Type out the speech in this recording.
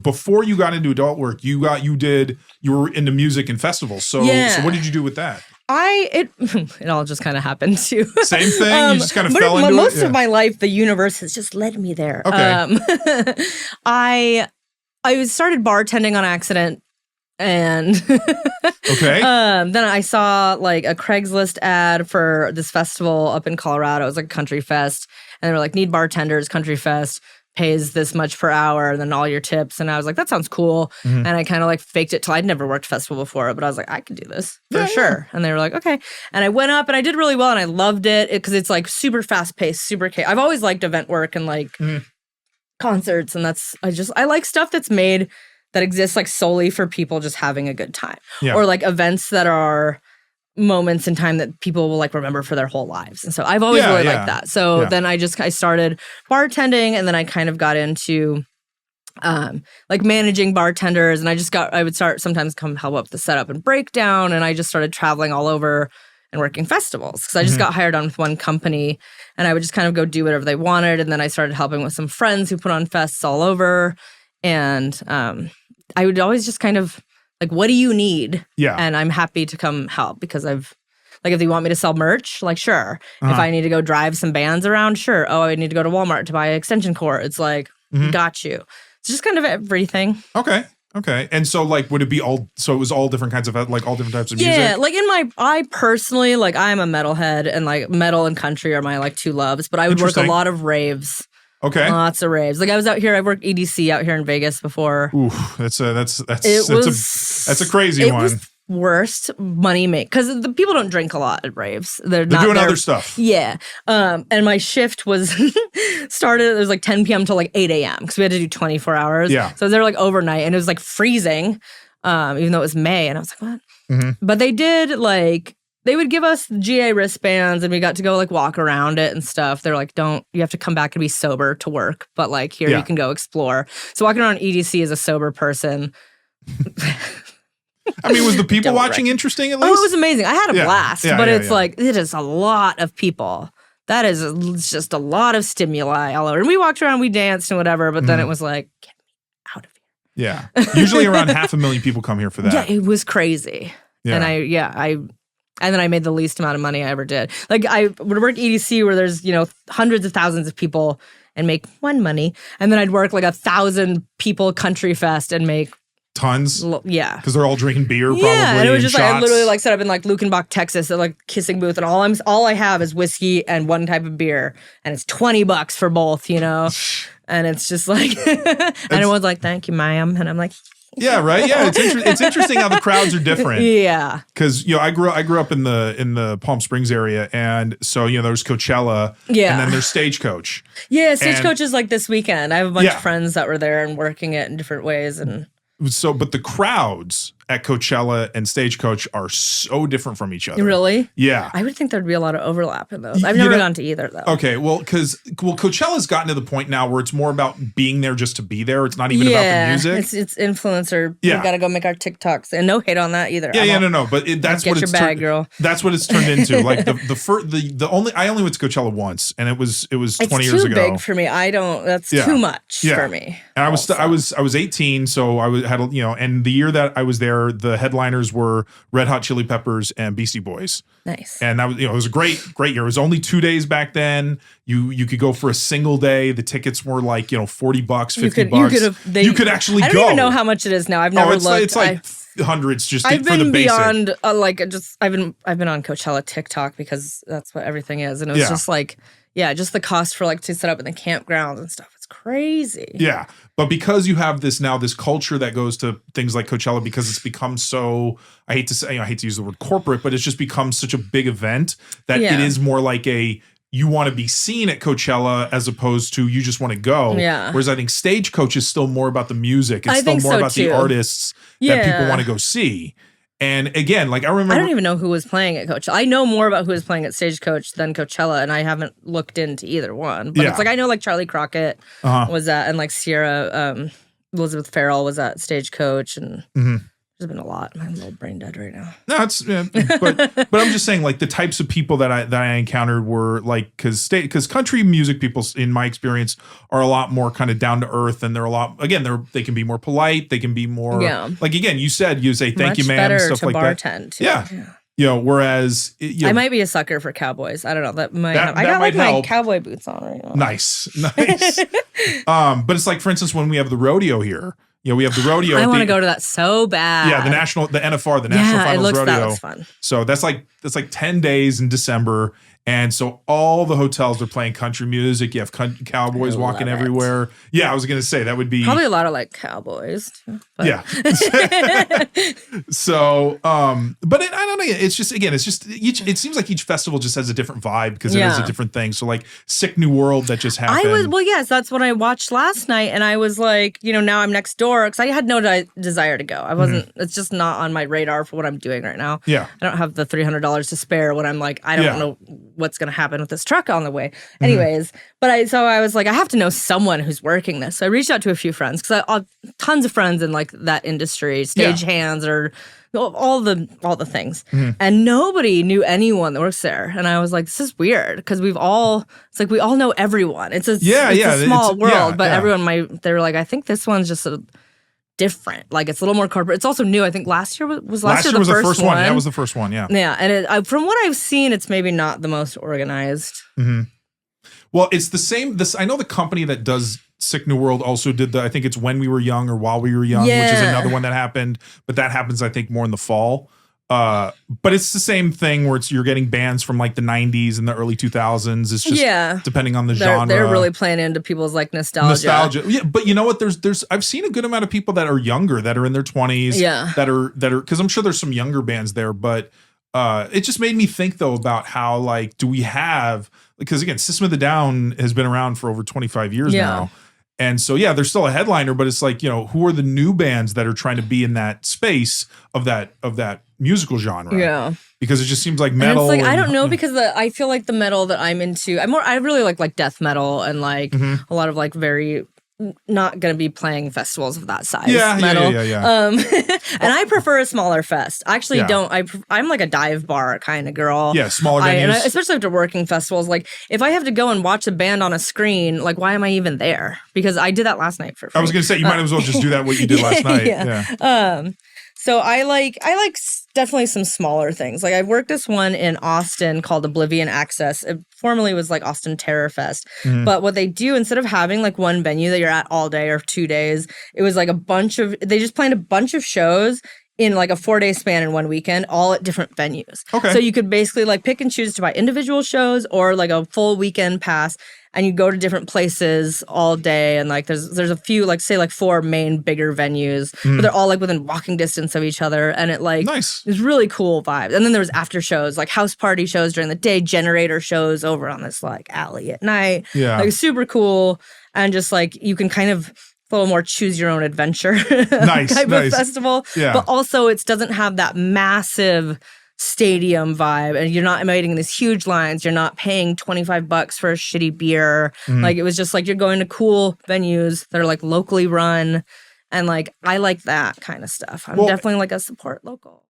before you got into adult work, you were into music and festivals. So what did you do with that? It all just kind of happened too. Same thing? You just kind of fell into it? Most of my life, the universe has just led me there. Okay. I started bartending on accident. And okay. Then I saw like a Craigslist ad for this festival up in Colorado. It was like a country fest. And they were like, need bartenders, country fest, pays this much per hour, and then all your tips. And I was like, that sounds cool. And I kind of like faked it till I'd never worked festival before, but I was like, I could do this for sure. And they were like, okay. And I went up and I did really well and I loved it because it's like super fast paced, super I've always liked event work and like concerts. And I like stuff that's made that exists like solely for people just having a good time. Yeah. Or like events that are moments in time that people will like remember for their whole lives. And so I've always really liked that. So then I started bartending, and then I kind of got into like managing bartenders, and I would start sometimes come help up the setup and breakdown, and I just started traveling all over and working festivals because I just got hired on with one company, and I would just kind of go do whatever they wanted. And then I started helping with some friends who put on fests all over. And I would always just kind of like, what do you need? Yeah. And I'm happy to come help because if you want me to sell merch, like, sure. If I need to go drive some bands around, sure. Oh, I need to go to Walmart to buy extension cord. It's like, got you. It's just kind of everything. Okay. And so like, would it be it was all different kinds of, like all different types of music? Yeah. Like I personally, like I'm a metalhead, and like metal and country are my like two loves, but I would work a lot of raves. Okay. Lots of raves. Like I was out here, I worked EDC out here in Vegas before. Ooh, that's a crazy one. It was worst money make because the people don't drink a lot at raves. They're doing other stuff. Yeah. And my shift was started. It was like 10 p.m. till like 8 a.m. because we had to do 24 hours. Yeah. So I was there like overnight, and it was like freezing, even though it was May. And I was like, what? But they would give us GA wristbands, and we got to go like walk around it and stuff. They're like, you have to come back and be sober to work, but like here you can go explore. So walking around EDC as a sober person. I mean, was the people watching interesting at least? Oh, it was amazing. I had a blast, but it's like, it is a lot of people. That is just a lot of stimuli all over. And we walked around, we danced and whatever, but then it was like, get me out of here. Yeah. Usually around 500,000 people come here for that. Yeah, it was crazy. Yeah. And then I made the least amount of money I ever did. Like I would work EDC where there's, hundreds of thousands of people and make one money. And then I'd work like 1,000 people country fest and make tons. Yeah. Because they're all drinking beer probably. Yeah. And it was just shots. like, I literally like set up in like Lukenbach, Texas at like kissing booth. And all I have is whiskey and one type of beer. And it's $20 for both, And it's just like, and everyone's like, thank you, ma'am. And I'm like, yeah, right. Yeah, it's interesting how the crowds are different. Yeah, because I grew up in the Palm Springs area, and so there's Coachella, and then there's Stagecoach. Yeah, Stagecoach is like this weekend. I have a bunch of friends that were there and working it in different ways, and so, but the crowds at Coachella and Stagecoach are so different from each other. Really? Yeah. I would think there'd be a lot of overlap in those. I've never gone to either, though. Okay, well, Coachella's gotten to the point now where it's more about being there just to be there. It's not even about the music. It's influencer. Yeah. We got to go make our TikToks. And no hate on that either. No. But that's what it's turned. Girl. That's what it's turned into. Like I only went to Coachella once, and it was 20 years ago. It's too big for me. That's too much for me. And I was 18, so had and the year that I was there, the headliners were Red Hot Chili Peppers and Beastie Boys. Nice. And that was, it was a great year. It was only 2 days back then. You could go for a single day. The tickets were like, $40, $50. You could actually go. I don't even know how much it is now. I've never looked. It's like hundreds just for the basic. I've been beyond I've been on Coachella TikTok because that's what everything is. And it was just like, just the cost for like to set up in the campgrounds and stuff. It's crazy. Yeah. But because you have this culture that goes to things like Coachella, because it's become so, I hate to use the word corporate, but it's just become such a big event that it is more like you want to be seen at Coachella as opposed to you just want to go. Yeah. Whereas I think Stagecoach is still more about the music. It's still more about the artists that people want to go see. And again, like I remember, I don't even know who was playing at Coachella. I know more about who was playing at Stagecoach than Coachella, and I haven't looked into either one. But it's like I know like Charlie Crockett was at, and like Sierra Elizabeth Farrell was at Stagecoach, and There's been a lot. I'm a little brain dead right now. No, it's but I'm just saying, like, the types of people that I encountered were like, because country music people, in my experience, are a lot more kind of down to earth, and they're a lot, again, they can be more polite, they can be more like, again, you say thank you, ma'am, stuff like that. Too. Yeah. You know, whereas I might be a sucker for cowboys. I don't know. That might. I got like my cowboy boots on right now. Nice. But it's like, for instance, when we have the rodeo here. You know, we have the rodeo. I want to go to that so bad. Yeah, the NFR, the National Finals Rodeo. That looks fun. So that's like 10 days in December. And so all the hotels are playing country music. You have cowboys walking everywhere. Yeah, I was going to say that would be probably a lot of like cowboys too. But. Yeah. So, but I don't know. It's just, again, it seems like each festival just has a different vibe because it is a different thing. So like Sick New World that just happened. Yes, that's what I watched last night. And I was like, now I'm next door because I had no desire to go. I wasn't, it's just not on my radar for what I'm doing right now. Yeah. I don't have the $300 to spare when I'm like, I don't know what's going to happen with this truck on the way. Anyways, but I was like, I have to know someone who's working this. So I reached out to a few friends because I have tons of friends in like that industry, stagehands or all the things. And nobody knew anyone that works there. And I was like, this is weird because we all know everyone. It's a small world, but everyone they were like, I think this one's just different. Like it's a little more corporate. It's also new. I think last year was the first one. That was the first one. Yeah. Yeah. And from what I've seen, it's maybe not the most organized. Well, it's the same. I know the company that does Sick New World also did I think it's When We Were Young or While We Were Young, which is another one that happened, but that happens, I think, more in the fall. But it's the same thing where you're getting bands from like the 90s and the early 2000s. It's just depending on the genre. They're really playing into people's like nostalgia. Yeah, but you know what? There's I've seen a good amount of people that are younger, that are in their 20s. Yeah. That are because I'm sure there's some younger bands there, but it just made me think though about how like do we have, because again, System of the Down has been around for over 25 years now. And so, they're still a headliner, but it's like, who are the new bands that are trying to be in that space of that musical genre? Yeah. Because it just seems like metal. And it's like, I don't know, because I feel like the metal that I'm into, I really like death metal and like a lot of like very not going to be playing festivals of that size. Metal. Yeah. And I prefer a smaller fest. I actually don't. I'm like a dive bar kind of girl. Yeah, smaller venues. Especially after working festivals. Like if I have to go and watch a band on a screen, like why am I even there? Because I did that last night for free. I was going to say, you might as well just do that what you did last night. Yeah. So I like definitely some smaller things. Like I worked this one in Austin called Oblivion Access. It formerly was like Austin Terror Fest. But what they do, instead of having like one venue that you're at all day or 2 days, it was like they just planned a bunch of shows in like a 4-day span in one weekend, all at different venues. Okay. So you could basically like pick and choose to buy individual shows or like a full weekend pass. And you go to different places all day, and like there's a few, like say like 4 main bigger venues, but they're all like within walking distance of each other, and it like it's really cool vibe. And then there was after shows, like house party shows during the day, generator shows over on this like alley at night. Yeah, like super cool, and just like you can kind of a little more choose your own adventure type of festival. Yeah, but also it doesn't have that massive stadium vibe, and you're not waiting in these huge lines. You're not paying $25 for a shitty beer. Like it was just like you're going to cool venues that are like locally run, and like I like that kind of stuff. I'm definitely like a support local.